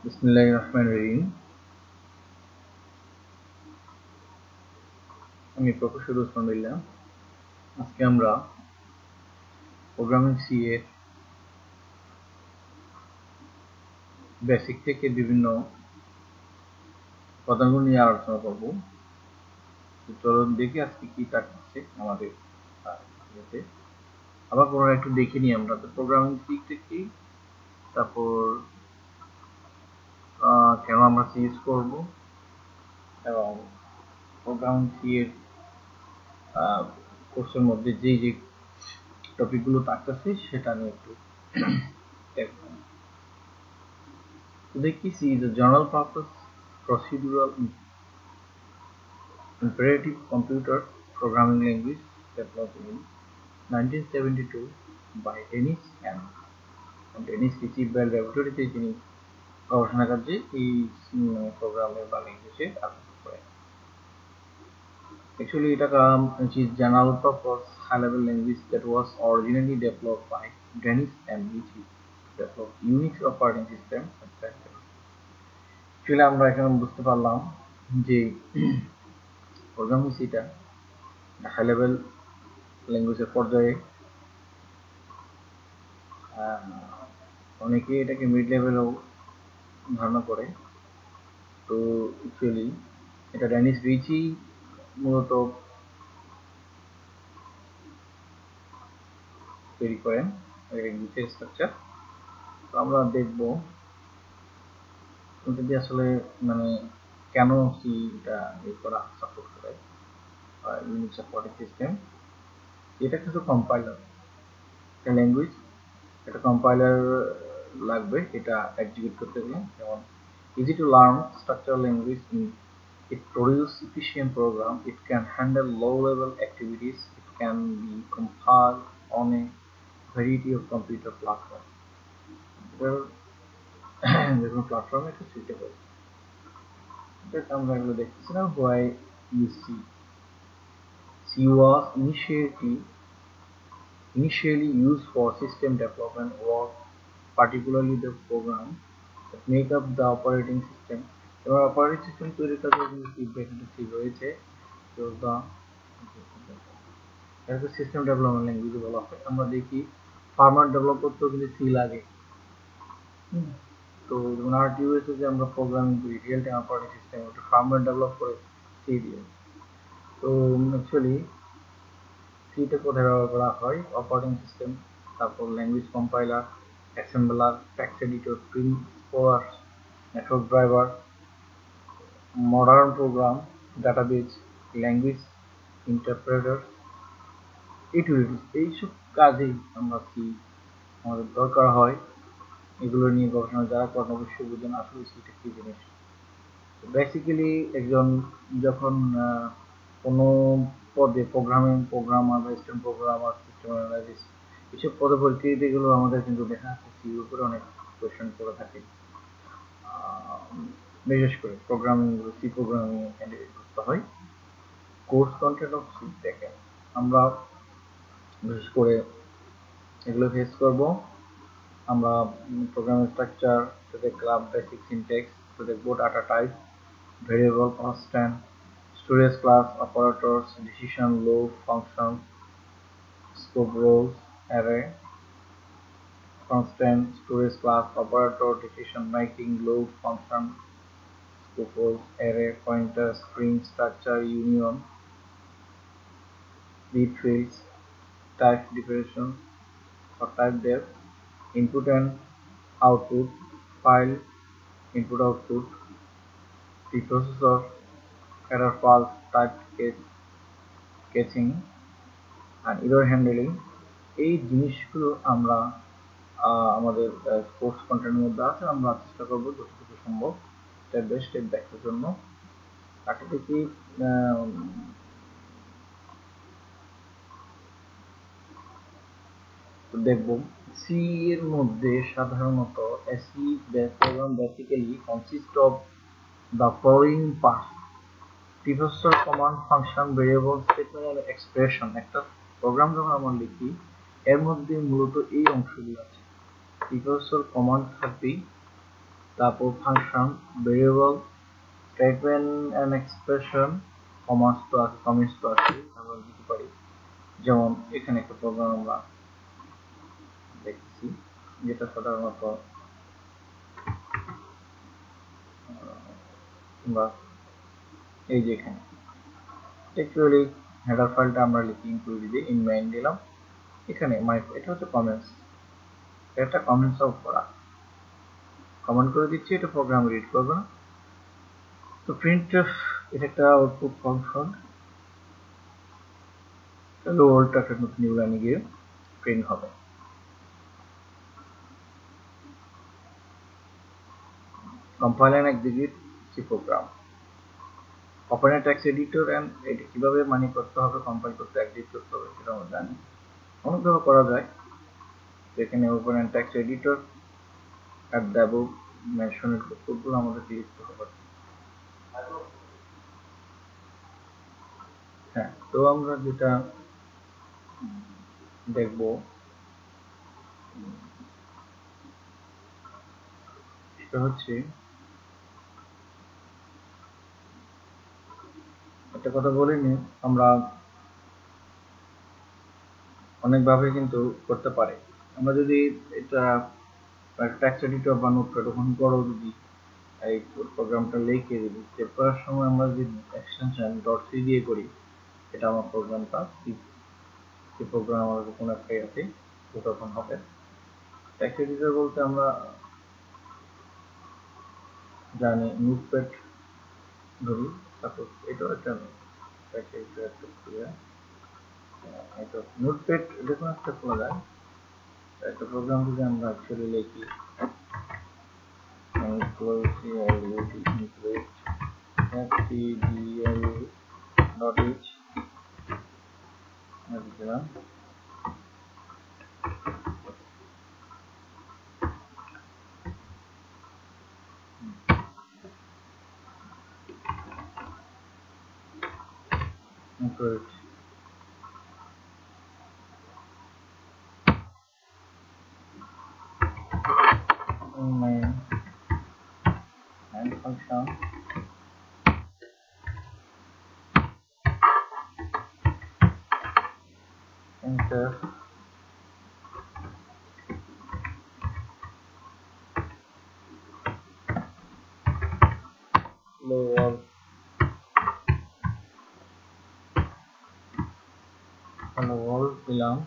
বিসমিল্লাহির রহমানির রহিম। আমি প্রফেসর ওসমান বিল্লাহ। আজকে আমরা প্রোগ্রামিং সি এর বেসিক থেকে বিভিন্ন উপাদানগুলো নিয়ে আলোচনা করব। চলুন দেখি আজকে কি থাকছে আমাদের ইয়েতে। আবার পুনরায় একটু দেখে নিই আমরা তো প্রোগ্রামিং সি কি, তারপর কেন আমরা সি ইউজ করব এবং প্রোগ্রামিং সি এর কোর্সের মধ্যে যে যে টপিকগুলো থাকতেছে সেটা নিয়ে একটু দেখব। দেখি C is a general purpose procedural imperative computer programming language developed in 1972 by Dennis M. Dennis Ritchie Bell ল্যাবরেটরিতে তিনি গবেষণা কার্যে এই প্রোগ্রামের বা ল্যাঙ্গুয়েজের আবিষ্কার করেন। Actually, it is general purpose high-level language that was originally developed by Dennis M. Ritchie to develop Unix operating system at that time. Actually, আমরা এখানে বুঝতে পারলাম যে প্রোগ্রামিং সিটা হাই লেভেল ল্যাঙ্গুয়েজের পর্যায়ে, অনেকে এটাকে মিড লেভেলও ধারণা করে। তো অ্যাকচুয়ালি এটা ডেনিস রিচি মূলত তৈরি করেন ল্যাঙ্গুয়েজের স্ট্রাকচার। তো আমরা দেখবো যদি আসলে মানে কেন সিটা করা সাপোর্ট করে ইউনিক্স অপারেটিং সিস্টেম। এটা কিছু কম্পাইলার, একটা ল্যাঙ্গুয়েজ, একটা কম্পাইলার লাগবে এটা এক্সিকিউট করতে গেলে। যেমন easy to learn structural language it produces efficient program, it can handle low level activities, it can be compiled on a variety of computer platforms. যেকোনো প্ল্যাটফর্মে এটা সুইটেবল। এটা আমরা এগুলো দেখতেছিলাম। why you see C was initially used for system development work, particularly the program that make up the operating system. এবার operating system তৈরির কাজে ঠিক রয়েছে। তো এটাকে সিস্টেম ডেভেলপমেন্ট ল্যাঙ্গুয়েজ বলা হয়। আমরা দেখি ফার্মার ডেভেলপ করতেও কিন্তু সি লাগে। তো যেমন RTOS যে আমরা প্রোগ্রামিং করি রিয়েল টাইম অপারেটিং সিস্টেম, ওটা ফার্মার ডেভেলপ করে সি দিয়ে। তো অ্যাকচুয়ালি সিটা কোথায় ব্যবহার করা হয়? অপারেটিং সিস্টেম, তারপর language compiler, assembler, text editor, print explorer, network driver, modern program, database, language interpreter, utilities, এইসব কাজেই আমরা সি আমাদের দরকার হয়। এগুলো নিয়ে গবেষণা যারা করেন অবশ্যই বুঝেন আসলে সিটা কি জিনিস। বেসিক্যালি একজন যখন কোনো পদে প্রোগ্রামার বা সিস্টেম প্রোগ্রামার, সিস্টেম অ্যানালাইসিস, এসব পদে পরীক্ষা দিতে গেলেও আমাদের কিন্তু দেখা যাচ্ছে সির উপরে অনেক কোয়েশ্চেন করে থাকে। বিশেষ করে সি প্রোগ্রামিং ক্যান্ডিডেট করতে হয়। কোর্স কন্টেন্ট অফ সি দেখেন আমরা বিশেষ করে এগুলো ফেস করব। আমরা প্রোগ্রামিং স্ট্রাকচার দেখলাম, বেসিক সিনট্যাক্স দেখবো, data type, variable, constant, storage class, operators, decision, loop, function, scope, rows, array, constant, storage class, operator, decision making, loop, function, scope, rows, array, pointer, string, structure, union, read fields, type declaration or type def, input and output, file, input output, preprocessor, error pulse, type catching R error handling। এই জিনিসগুলো আমরা আমাদের course কন্টেন্টের মধ্যে আছে। আমরা চেষ্টা করবো যতটুকু সম্ভব স্টেপ বাই স্টেপ দেখার জন্য। তাকে দেখি দেখব সি এর মধ্যে সাধারণত C program basically consist of the following part: preprocessor, command, function, variable, statement and expression. একটা প্রোগ্রাম যখন আমরা লিখি এর মধ্যে মূলত এই অংশগুলো আছে। প্রিপ্রসেসর, কমান্ড থাকবেই, তারপর function, variable, statement and expression, commands তো আছে আমরা দিতে পারি। যেমন এখানে একটা প্রোগ্রাম আমরা দেখছি যেটা সাধারণত আমরা এই যে এখানে অ্যাকচুয়ালি হেডার ফাইলটা আমরা লিখি ইনক্লুড দিয়ে ইন মেইন দিলাম। এখানে এটা হচ্ছে কমেন্টস, এটা কমেন্টস অফ করা, কমেন্ট করে দিচ্ছি, এটা প্রোগ্রাম রিড করবে না। তো printf এটা একটা আউটপুট ফাংশন, হ্যালো ওয়ার্ল্ডটা একটা নতুন নিউ লাইনে গিয়ে প্রিন্ট হবে। Compile and execute C program. Open a text editor and এটা কিভাবে মানি করতে হবে, কম্পাইল করতে, এক্সিকিউট করতে হবে সেটা আমরা জানি, অনেকভাবে করা যায়। এখানে open a text editor at the above mentioned কোডগুলো আমাদের লিখতে হবে। হ্যাঁ, তো আমরা যেটা দেখবো সেটা হচ্ছে একটা কথা বলিনি, আমরা অনেকভাবে কিন্তু করতে পারি। আমরা যদি এটা টেক্সট এডিটর বা নোটপ্যাড ওপেন করো, যদি এই প্রোগ্রামটা লিখে দিই, সেভ করার সময় আমরা যদি এক্সটেনশন .c দিয়ে করি, এটা আমার প্রোগ্রামটা সি প্রোগ্রাম আমাদের কোনো একটা আছে তখন হবে। টেক্সট এডিটর বলতে আমরা জানি নোটপ্যাড ধরি, সাপোজ এটাও একটা টেক্সট এডিটর একটা ক্লিয়ার, এটা নোটপ্যাড দেখুন একটা খোলা যায়। একটা প্রোগ্রাম যদি আমরা অ্যাকচুয়ালি লিখি stdl.h দিলাম, include main and function enter lower hello world দিলাম,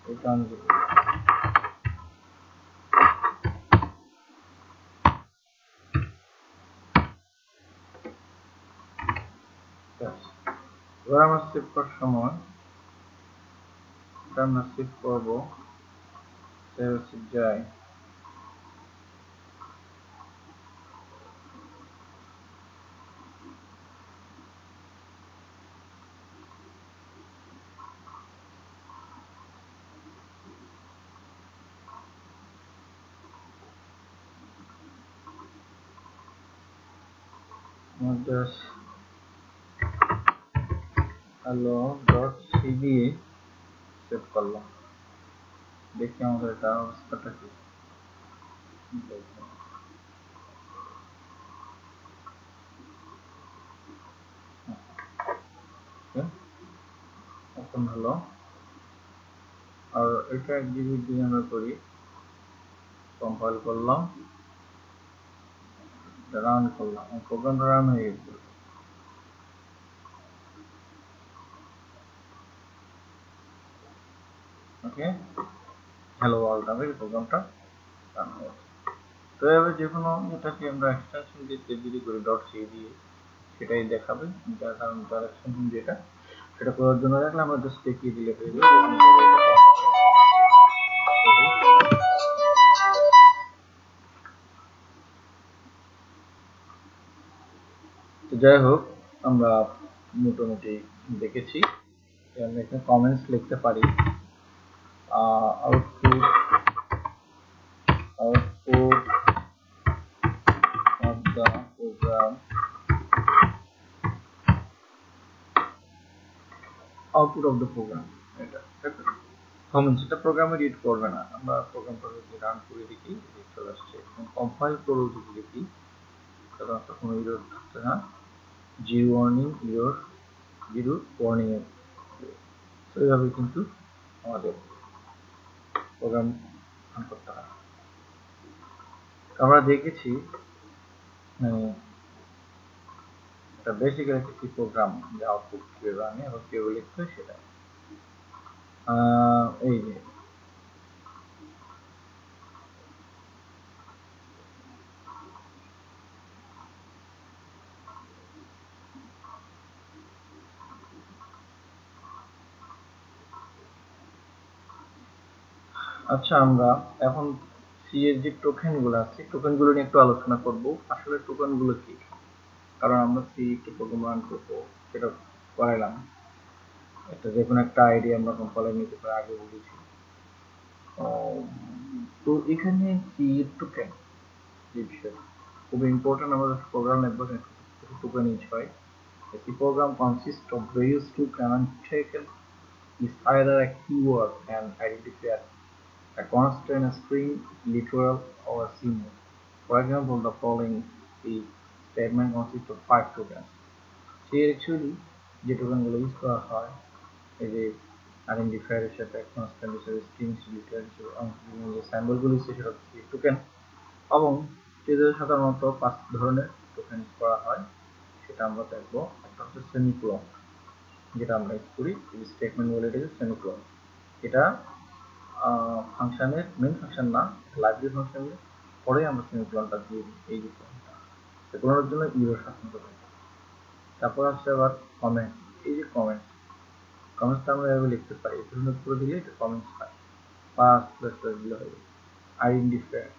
return 0। এবার আমরা সেভ করার সময় এটা আমরা সেভ করবো, সেভ যাই, just hello.c দিয়ে সেভ করলাম। দেখি আমাদের এটা অবস্থাটা কি। এখন হলো, আর এটা এক্সিকিউট দিয়ে আমরা করি, কম্পাইল করলাম, রান করলাম, প্রোগ্রামটা রান হয়ে গেছে। ওকে, হ্যালো ওয়ার্ল্ড নামের প্রোগ্রামটা রান হয়ে গেছে। তো এভাবে যে কোনো যেটাকে আমরা এক্সটেনশন দিয়ে সেভ যদি করি .c দিয়ে, সেটাই দেখাবে, যার কারণ তার এক্সটেনশন যেটা সেটা করার জন্য দেখলে আমরা জাস্ট দেখিয়ে দিলে পেয়ে যাবো। তো যাই হোক, আমরা মোটামুটি দেখেছি। আমরা এখানে কমেন্টস লিখতে পারি, output of the program, output of the program, এটা কমেন্টস এটা প্রোগ্রামে রিড করবে না, আমরা প্রোগ্রামটা যদি রান করে দেখি চলে আসছে, কম্পাইল করে যদি দেখি সাধারণত কোনো ইরর থাকছে না, zero warning error, zero warning এর। তো এইভাবে কিন্তু আমাদের প্রোগ্রাম রান করতে হয়। আমরা দেখেছি এটা বেসিক্যালি একটি প্রোগ্রাম যে আউটপুট কিভাবে আনে এবং কিভাবে লিখতে হয় সেটা। এই যে আচ্ছা, আমরা এখন সি এর যে টোকেন গুলো আছে, টোকেন গুলো নিয়ে একটু আলোচনা করব। আসলে টোকেন গুলো কি, কারণ আমরা সি একটু প্রোগ্রাম রান করবো, সেটা করাইলাম। একটা যে কোনো একটা আইডি আমরা কম্পাইলার নিতে পারি, আগে বলেছি। তো এখানে সি এর টোকেন যে বিষয় খুব ইম্পর্টেন্ট, আমাদের প্রোগ্রাম লিখবো টোকেন ইউজ হয়। A C program consists of various tokens and taken is either a keyword and identifier, a constant, a string, literal, or a symbol. For example, the following C statement consists of 5 tokens. সেই actually যে টোকেনগুলো use করা হয় এই যে identifier হিসেবে, constant হিসেবে, strings, litre হিসেবে, যে স্যাম্পলগুলো হচ্ছে সেটা হচ্ছে টোকেন। এবং এদের সাধারণত 5 ধরনের টোকেন ইউজ করা হয়, সেটা আমরা দেখবো। একটা হচ্ছে সেমিকোলন, যেটা আমরা ইউজ করি, স্টেটমেন্ট বলে এটাকে সেমিকোলন। এটা ফাংশনের মেন ফাংশন না, লাইব্রেরি ফাংশনের পরে আমরা সেমিকোলনটা দিয়ে দিই। এই যে সেগুলোর জন্য ইউরো শাসন করবে। তারপর আসছে আবার কমেন্ট। এই যে কমেন্টসটা আমরা এভাবে লিখতে পারি, এই ধরনের করে দিলে এটা কমেন্টস হয়, পাস প্লাস প্লাস দিলে হবে। Identifier,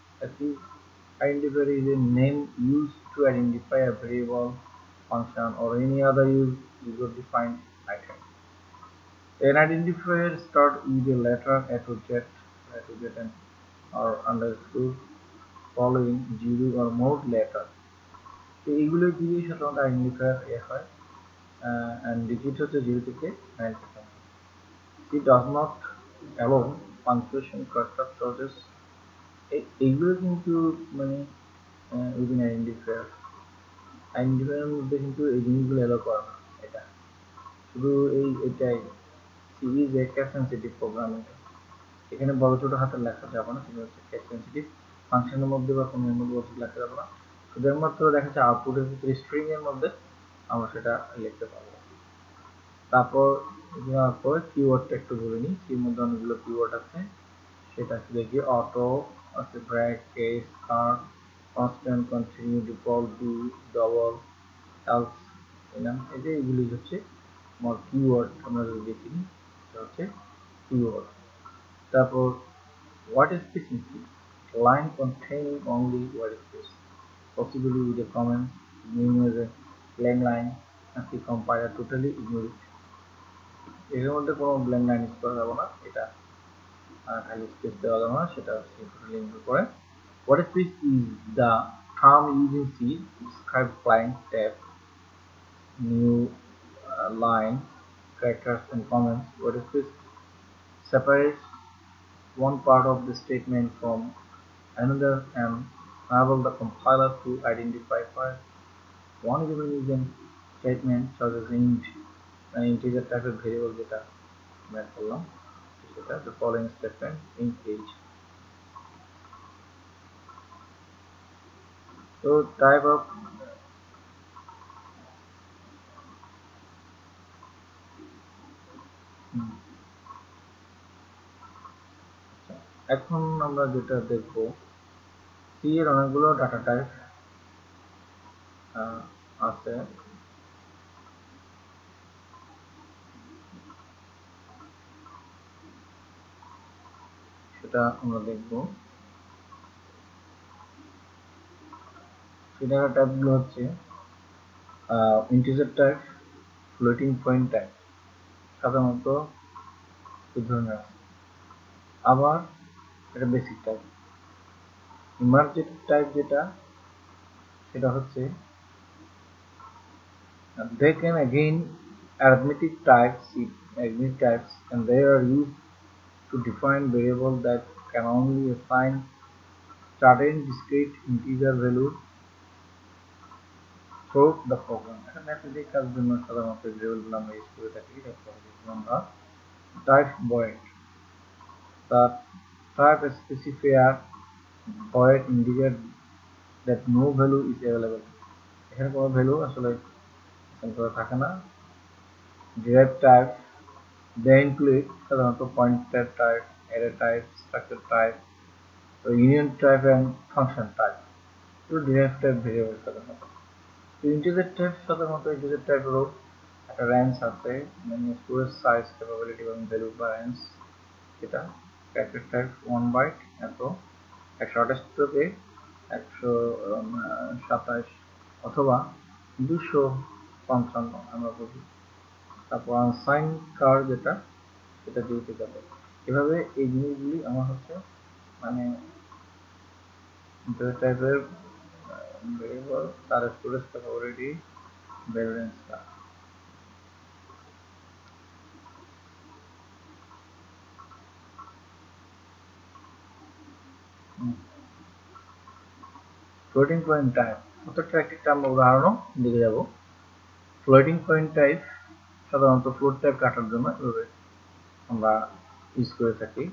identifier is a name used to identify a variable, function, or any other user defined item. An identifier starts with a letter A to Z and or underscore following zero or more letter. তো এইগুলো দিয়ে সাধারণত identifier হয়, and digit হচ্ছে 0 থেকে 9 পর্যন্ত। It does not allow punctuation, cursor choices। এইগুলো কিন্তু মানে উইদিন আইডেন্টিফায়ারের মধ্যে কিন্তু এই জিনিসগুলো এলো করে না। এটা শুধু এটাই সিরিজ এ ক্যাশ সেন্সিটিভ প্রোগ্রাম। এখানে বড় ছোট হাতের লেখা যাবে না, সেটা হচ্ছে ক্যাশ সেন্সিটিভ। ফাংশনের মধ্যে বা কোনো মধ্যে বড় ছোট লেখা যাবে না, শুধুমাত্র দেখা যাচ্ছে আউটপুটের ভিতরে স্ট্রিং এর মধ্যে আমরা সেটা লিখতে পারবো। তারপর কিওয়ার্ডটা একটু বলে নিই। এর মধ্যে অনেকগুলো কিওয়ার্ড আছে, সেটা আছে দেখি অটো আছে, break, case, card, constant, continue, default, do, double, else, এই যে এগুলি হচ্ছে আমার কিওয়ার্ড। আমরা যদি দেখি এটা হচ্ছে কিওয়ার্ড। তারপর হোয়াট স্পেস কি, line containing only white space, possibly with a comment, name as a blank line, and the compiler totally ignore it। এর মধ্যে কোনো ব্ল্যাঙ্ক লাইন ইউজ করা যাবে না, এটা খালি স্পেস দেওয়া যাবে না, সেটা টোটালি ইগনোর করে। What space is the term used in C to describe client tab, new line, characters and comments. What space separates one part of the statement from another and enable the compiler to identify first one given statement such as int, an integer type of variable যেটা আমরা করলাম, সেটা the following statement int age। তো type of এখন আমরা যেটা দেখব, C এর অনেকগুলো ডাটা টাইপ আছে। সেটা আমরা দেখব। সেই ডাটা টাইপগুলো হচ্ছে integer type, floating point type, সাধারণত এই ধরনের আছে। আবার এটা বেসিক টাইপ। ইমার্জেন্ট টাইপ যেটা, সেটা হচ্ছে they can again arithmetic types and they are used to define variable that can only assign certain discrete integer value through the program. এখানে যে কাজের জন্য সাধারণত ভেরিয়েবল আমরা ইউজ করে থাকি আমরা type void the type specifier void integer that no value is available. এখানে কোনো ভ্যালু আসলে থাকে না। derived type they include সাধারণত pointer type, array type, structure type, union type and function type. তো derived type ভেরিয়েবল সাধারণত। তো integer type সাধারণত integer type হলো একটা রেঞ্জ আছে, মানে স্টোরেজ সাইজ, ক্যাপাবিলিটি এবং ভ্যালু বা রেঞ্জ, এটা ক্যারেক্টার টাইপ 1 বাইট, এত 128 থেকে 127 অথবা 255 আমরা বলি। তারপর আনসাইন কার যেটা সেটা দিতে যাবে। এভাবে এই জিনিসগুলি আমার হচ্ছে মানে integer টাইপের ভেরিয়েবল, তার স্টোরেজ ক্যাপাবিলিটি, ভ্যালু রেঞ্জটা। ফ্লোটিং পয়েন্ট টাইপ প্রত্যেকটা একটা আমরা উদাহরণও দিকে যাব। ফ্লোটিং পয়েন্ট টাইপ সাধারণত ফ্লোট টাইপ কাটার জন্য এভাবে আমরা ইউজ করে থাকি।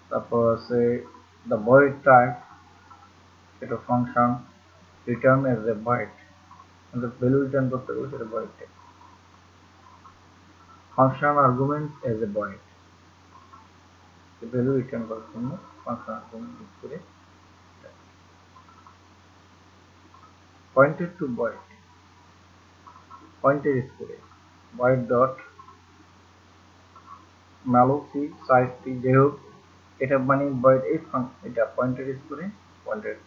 তারপর আছে দ্য ভয়েড টাইপ, সেটা function return as a void, value return করতে গেলে সেটা void type. Function argument as a void, value return করার জন্য ফাংশন আর্গুমেন্ট ইউজ করে। Pointed to void, pointed use করে void dot malloc size t, যাই হোক এটা মানে ভয়েড এই এটা পয়েন্টেড ইউজ করে, পয়েন্টেড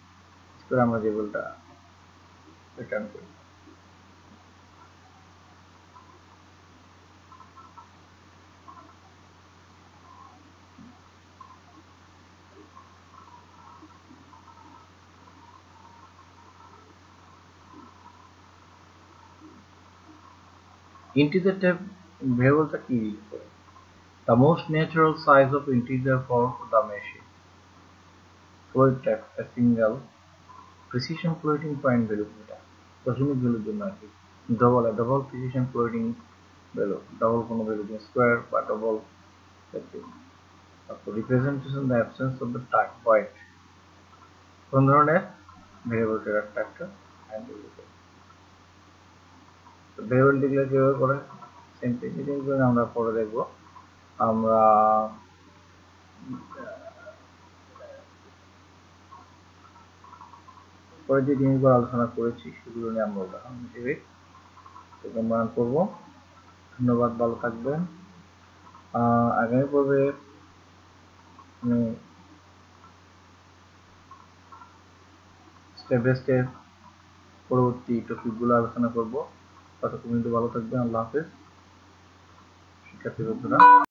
ইউজ করে আমরা যেগুলোটা রিটার্ন করি। Integer type ভেরিয়েবলটা কি ইউজ করে? The most natural size of integer for the machine. Float type a single precision floating point value, এটা দশমিক ভ্যালুর জন্য আর কি। Double precision floating value, double কোনো ভ্যালু দিয়ে স্কোয়ার বা ডবল। তারপর representation the absence of the type void, কোন ধরনের ভেরিয়েবল একটা হ্যান্ডেল দিতে। ভেরিয়েবল ডিক্লেয়ার কিভাবে করে সিম্পল আমরা পরে দেখব। আমরা পরে যে জিনিসগুলো আলোচনা করেছি সেগুলো নিয়ে আমরা উদাহরণ হিসেবে প্রোগ্রাম করব। ধন্যবাদ, ভালো থাকবেন। আগামী পর্বে আমি স্টেপ বাই স্টেপ পরবর্তী টপিকগুলো আলোচনা করব। ততক্ষণ কিন্তু ভালো থাকবেন। আল্লাহ হাফেজ শিক্ষার্থী বন্ধুরা।